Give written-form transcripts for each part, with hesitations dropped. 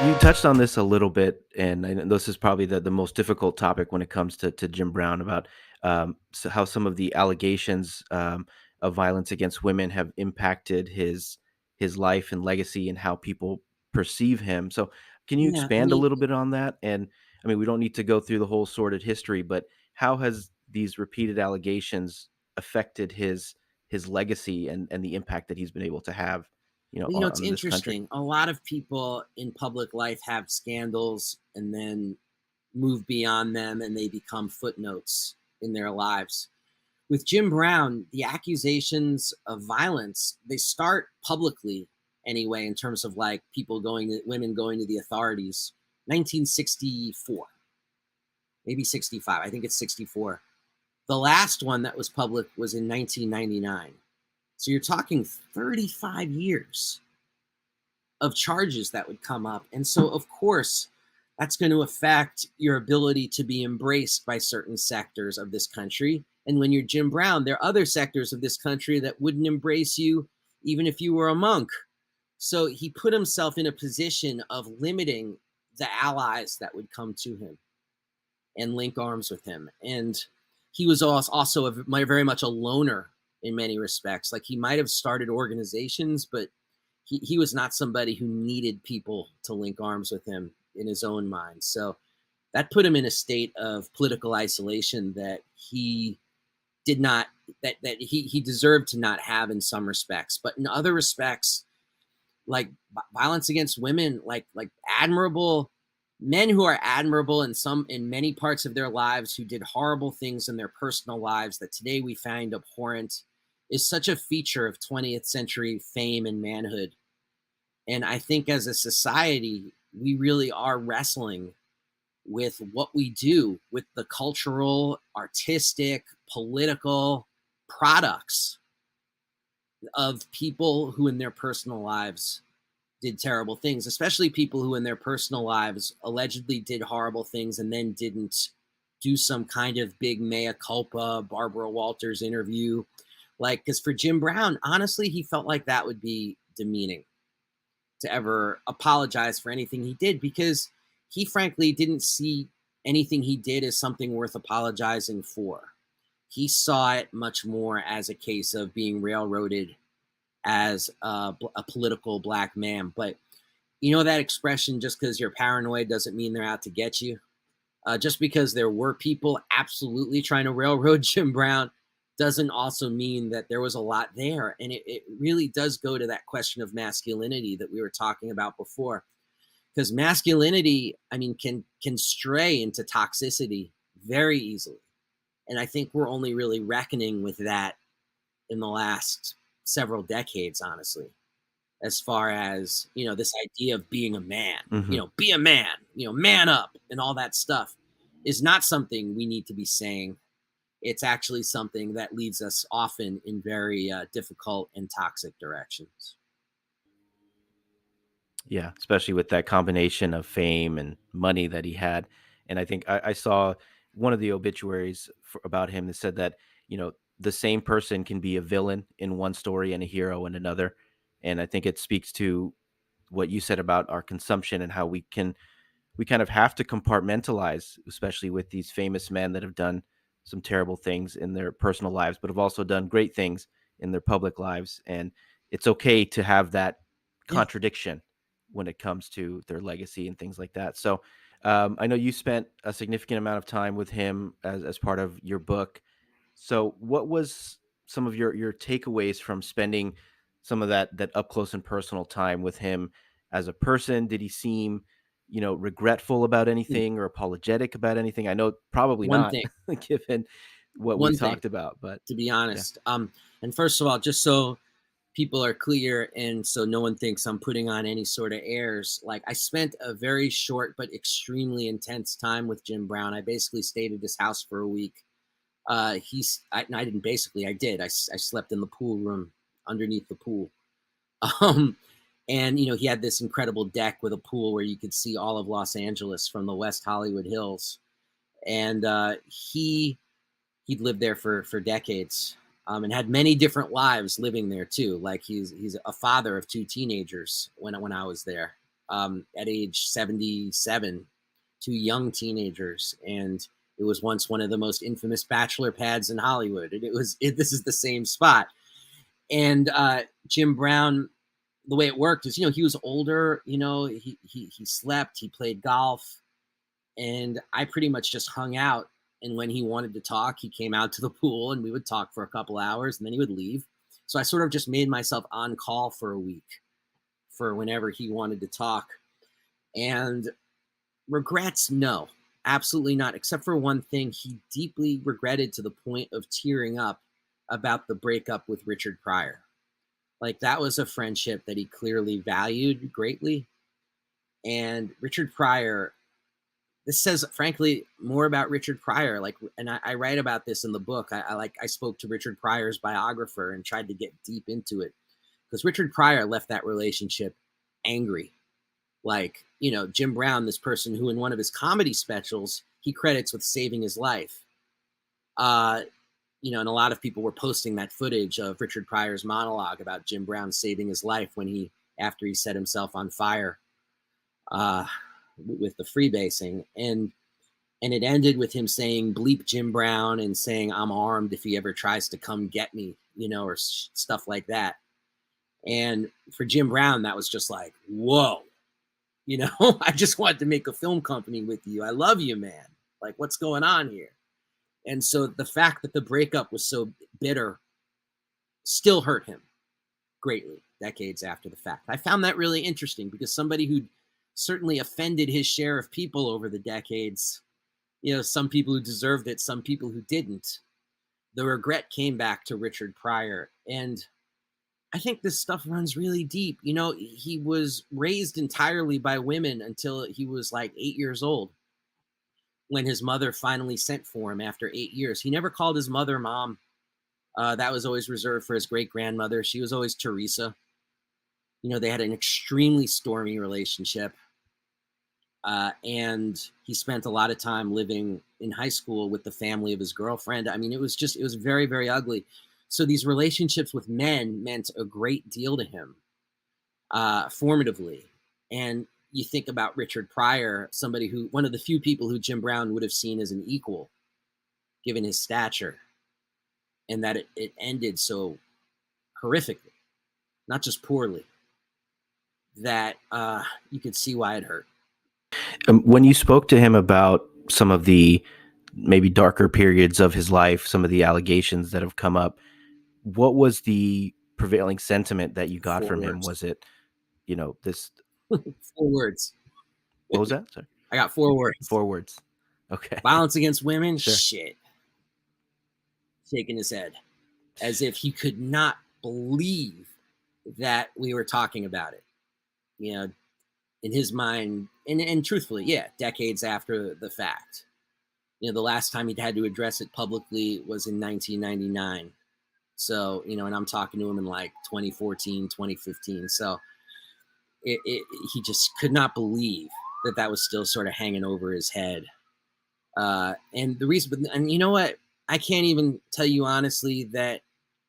You touched on this a little bit, and I know this is probably the most difficult topic when it comes to Jim Brown about how some of the allegations of violence against women have impacted his life and legacy and how people perceive him. So, can you Yeah, I expand a mean, little bit on that? And I mean, we don't need to go through the whole sordid history, but how has these repeated allegations affected his legacy and the impact that he's been able to have, it's on this country? interesting. A lot of people in public life have scandals and then move beyond them and they become footnotes in their lives. With Jim Brown, the accusations of violence, they start publicly anyway, in terms of like women going to the authorities. 1964, maybe 65. I think it's 64. The last one that was public was in 1999. So you're talking 35 years of charges that would come up. And so, of course, that's going to affect your ability to be embraced by certain sectors of this country. And when you're Jim Brown, there are other sectors of this country that wouldn't embrace you even if you were a monk. So he put himself in a position of limiting the allies that would come to him and link arms with him. And he was also very much a loner in many respects. Like he might have started organizations, but he was not somebody who needed people to link arms with him in his own mind. So that put him in a state of political isolation that he did not he deserved to not have in some respects, but in other respects, like violence against women, like admirable men who are admirable in many parts of their lives, who did horrible things in their personal lives that today we find abhorrent, is such a feature of 20th century fame and manhood. And I think as a society, we really are wrestling with what we do with the cultural, artistic, political products of people who in their personal lives did terrible things, especially people who in their personal lives allegedly did horrible things and then didn't do some kind of big mea culpa, Barbara Walters interview. Like, because for Jim Brown, honestly, he felt like that would be demeaning to ever apologize for anything he did, because he frankly didn't see anything he did as something worth apologizing for. He saw it much more as a case of being railroaded as a political black man. But you know that expression, just because you're paranoid doesn't mean they're out to get you. Just because there were people absolutely trying to railroad Jim Brown doesn't also mean that there was a lot there. And it really does go to that question of masculinity that we were talking about before. Because masculinity, I mean, can stray into toxicity very easily. And I think we're only really reckoning with that in the last several decades, honestly, as far as, this idea of being a man, Hmm. be a man, man up and all that stuff is not something we need to be saying. It's actually something that leads us often in very difficult and toxic directions. Yeah, especially with that combination of fame and money that he had. And I think I saw one of the obituaries about him that said that, the same person can be a villain in one story and a hero in another. And I think it speaks to what you said about our consumption and how we kind of have to compartmentalize, especially with these famous men that have done some terrible things in their personal lives, but have also done great things in their public lives. And it's okay to have that Yeah. contradiction when it comes to their legacy and things like that. So I know you spent a significant amount of time with him as part of your book. So what was some of your takeaways from spending some of that up close and personal time with him as a person? Did he seem, regretful about Mm. anything or apologetic about anything? I know probably One not thing, given what we one thing, talked about, but to be yeah. honest. And first of all, just so people are clear and so no one thinks I'm putting on any sort of airs, like I spent a very short but extremely intense time with Jim Brown. I basically stayed at his house for a week. I didn't basically, I did. I slept in the pool room underneath the pool. Um, and he had this incredible deck with a pool where you could see all of Los Angeles from the West Hollywood Hills. And he'd lived there for decades, and had many different lives living there too. Like he's a father of two teenagers when I was there. at age 77, two young teenagers, and it was once one of the most infamous bachelor pads in Hollywood. And this is the same spot. And Jim Brown, the way it worked is, he was older, he slept, he played golf, and I pretty much just hung out. And when he wanted to talk, he came out to the pool and we would talk for a couple hours and then he would leave. So I sort of just made myself on call for a week for whenever he wanted to talk. And regrets, no, absolutely not, except for one thing. He deeply regretted to the point of tearing up about the breakup with Richard Pryor. Like, that was a friendship that he clearly valued greatly. And Richard Pryor, this says, frankly, more about Richard Pryor. Like, and I write about this in the book. I spoke to Richard Pryor's biographer and tried to get deep into it, because Richard Pryor left that relationship angry. Like, Jim Brown, this person who in one of his comedy specials, he credits with saving his life. And a lot of people were posting that footage of Richard Pryor's monologue about Jim Brown saving his life after he set himself on fire with the freebasing. And it ended with him saying, bleep Jim Brown, and saying, I'm armed if he ever tries to come get me, or stuff like that. And for Jim Brown, that was just like, whoa, I just wanted to make a film company with you. I love you, man. Like, what's going on here? And so the fact that the breakup was so bitter still hurt him greatly decades after the fact. I found that really interesting, because somebody who certainly offended his share of people over the decades, some people who deserved it, some people who didn't, the regret came back to Richard Pryor. And I think this stuff runs really deep. He was raised entirely by women until he was like 8 years old, when his mother finally sent for him after 8 years. He never called his mother mom. That was always reserved for his great-grandmother. She was always Teresa. They had an extremely stormy relationship. And he spent a lot of time living in high school with the family of his girlfriend. I mean, it was very, very ugly. So these relationships with men meant a great deal to him, formatively. And you think about Richard Pryor, one of the few people who Jim Brown would have seen as an equal, given his stature, and that it ended so horrifically, not just poorly, that you could see why it hurt. When you spoke to him about some of the maybe darker periods of his life, some of the allegations that have come up, what was the prevailing sentiment that you got from him? Was it, this? 4 words. What was that? Sorry. I got 4 words. 4 words. Okay. Violence against women? Sure. Shit. Shaking his head as if he could not believe that we were talking about it. In his mind, and truthfully, yeah, decades after the fact. The last time he'd had to address it publicly was in 1999. So, and I'm talking to him in like 2014, 2015. So he just could not believe that was still sort of hanging over his head. And the reason, and you know what? I can't even tell you honestly that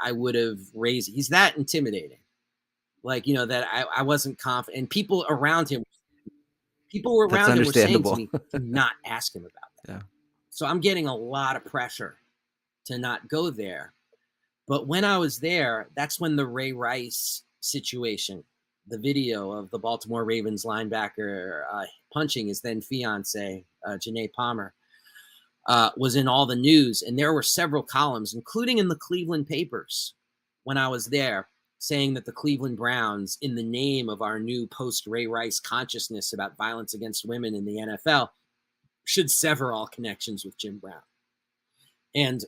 I would have raised, he's that intimidating. Like, that I wasn't confident. And people were around him were saying to me, do not ask him about that. Yeah. So I'm getting a lot of pressure to not go there. But when I was there, that's when the Ray Rice situation, the video of the Baltimore Ravens linebacker punching his then fiance, Janae Palmer, was in all the news. And there were several columns, including in the Cleveland papers when I was there, saying that the Cleveland Browns, in the name of our new post-Ray Rice consciousness about violence against women in the NFL, should sever all connections with Jim Brown. And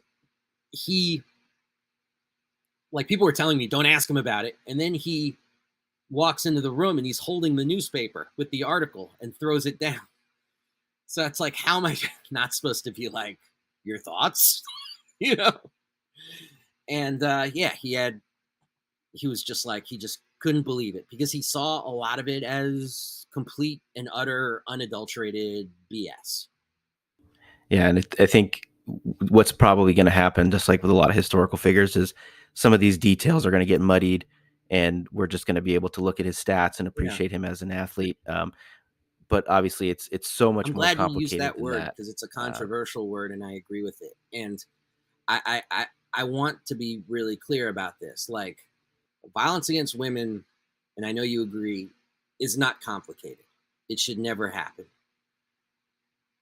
people were telling me, don't ask him about it. And then he walks into the room and he's holding the newspaper with the article and throws it down. So it's like, how am I not supposed to be like, your thoughts? And he was just like, he just couldn't believe it, because he saw a lot of it as complete and utter unadulterated BS. Yeah. And I think what's probably going to happen, just like with a lot of historical figures, is some of these details are going to get muddied, and we're just going to be able to look at his stats and Yeah. appreciate him as an athlete. But obviously, it's so much I'm more glad you used complicated that than word that. because it's a Uh, controversial word, and I agree with it. And I want to be really clear about this. Like, violence against women, and I know you agree, is not complicated. It should never happen.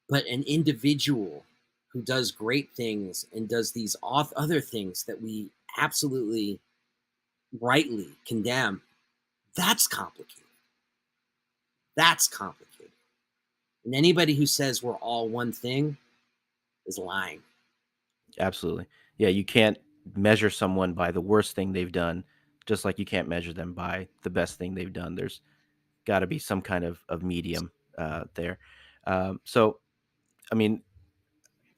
But an individual who does great things and does these other things that we absolutely rightly condemn, that's complicated. That's complicated. And anybody who says we're all one thing is lying. Absolutely. Yeah, you can't measure someone by the worst thing they've done, just like you can't measure them by the best thing they've done. There's got to be some kind of medium there. So, I mean,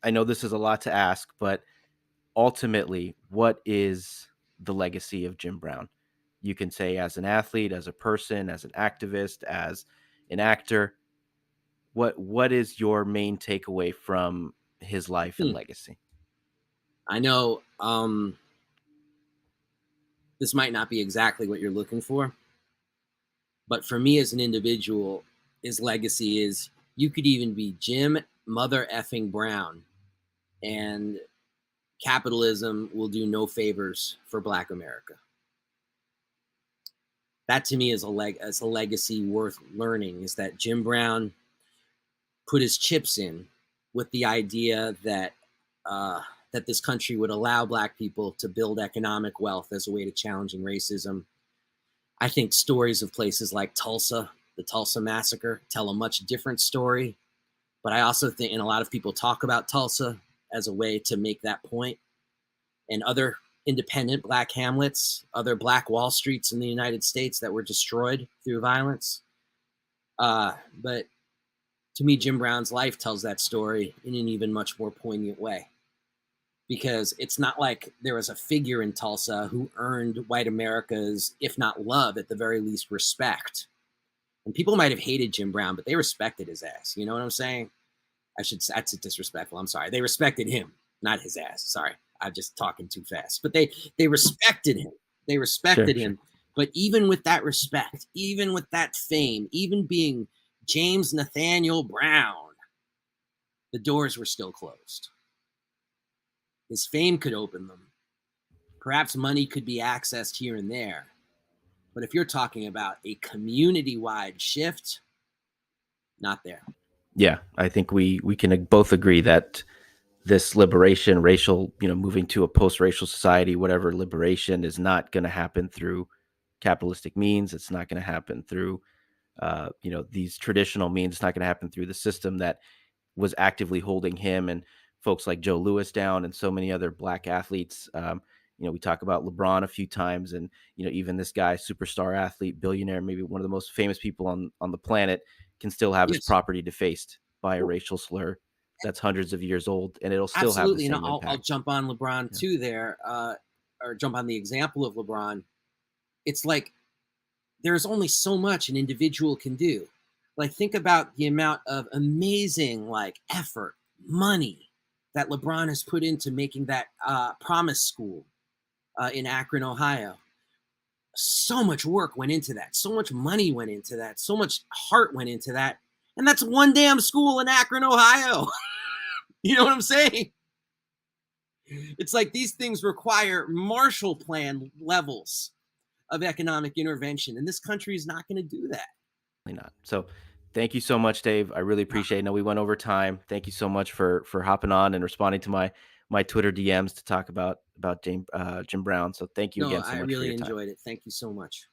I know this is a lot to ask, but ultimately, what is the legacy of Jim Brown? You can say as an athlete, as a person, as an activist, as an actor. What is your main takeaway from his life and Hmm. legacy? I know this might not be exactly what you're looking for, but for me as an individual, his legacy is you could even be Jim Mother effing Brown, and capitalism will do no favors for Black America. That to me is a legacy worth learning. Is that Jim Brown put his chips in with the idea that uh, that this country would allow Black people to build economic wealth as a way to challenging racism. I think stories of places like Tulsa, the Tulsa massacre, tell a much different story. But I also think, and a lot of people talk about Tulsa as a way to make that point, and other independent Black hamlets, other Black Wall Streets in the United States that were destroyed through violence. But to me, Jim Brown's life tells that story in an even much more poignant way. Because it's not like there was a figure in Tulsa who earned white America's, if not love, at the very least respect. And people might have hated Jim Brown, but they respected his ass. You know what I'm saying? That's disrespectful. I'm sorry. They respected him, not his ass. Sorry. I'm just talking too fast. But they respected him. They Sure, respected sure. him. But even with that respect, even with that fame, even being James Nathaniel Brown, the doors were still closed. His fame could open them. Perhaps money could be accessed here and there. But if you're talking about a community wide shift, not there. Yeah, I think we can both agree that this liberation, racial, moving to a post-racial society, whatever liberation is not going to happen through capitalistic means. It's not going to happen through, these traditional means. It's not going to happen through the system that was actively holding him and folks like Joe Lewis down and so many other black athletes. We talk about LeBron a few times, and even this guy, superstar athlete, billionaire, maybe one of the most famous people on the planet, can still have his Yes. property defaced by a Well, racial slur that's hundreds of years old, and it'll still have the absolutely. And same I'll impact. jump on LeBron Yeah. too there, or jump on the example of LeBron. It's like there's only so much an individual can do. Like, think about the amount of amazing like effort, money that LeBron has put into making that promise school in Akron, Ohio. So much work went into that. So much money went into that. So much heart went into that. And that's one damn school in Akron, Ohio. You know what I'm saying? It's like these things require Marshall Plan levels of economic intervention, and this country is not going to do that. Not. So thank you so much, Dave. I really No, appreciate it. I know we went over time. Thank you so much for hopping on and responding to my Twitter DMs to talk about Jim Brown. So thank you no, again so I much for really your time. enjoyed it. Thank you so much.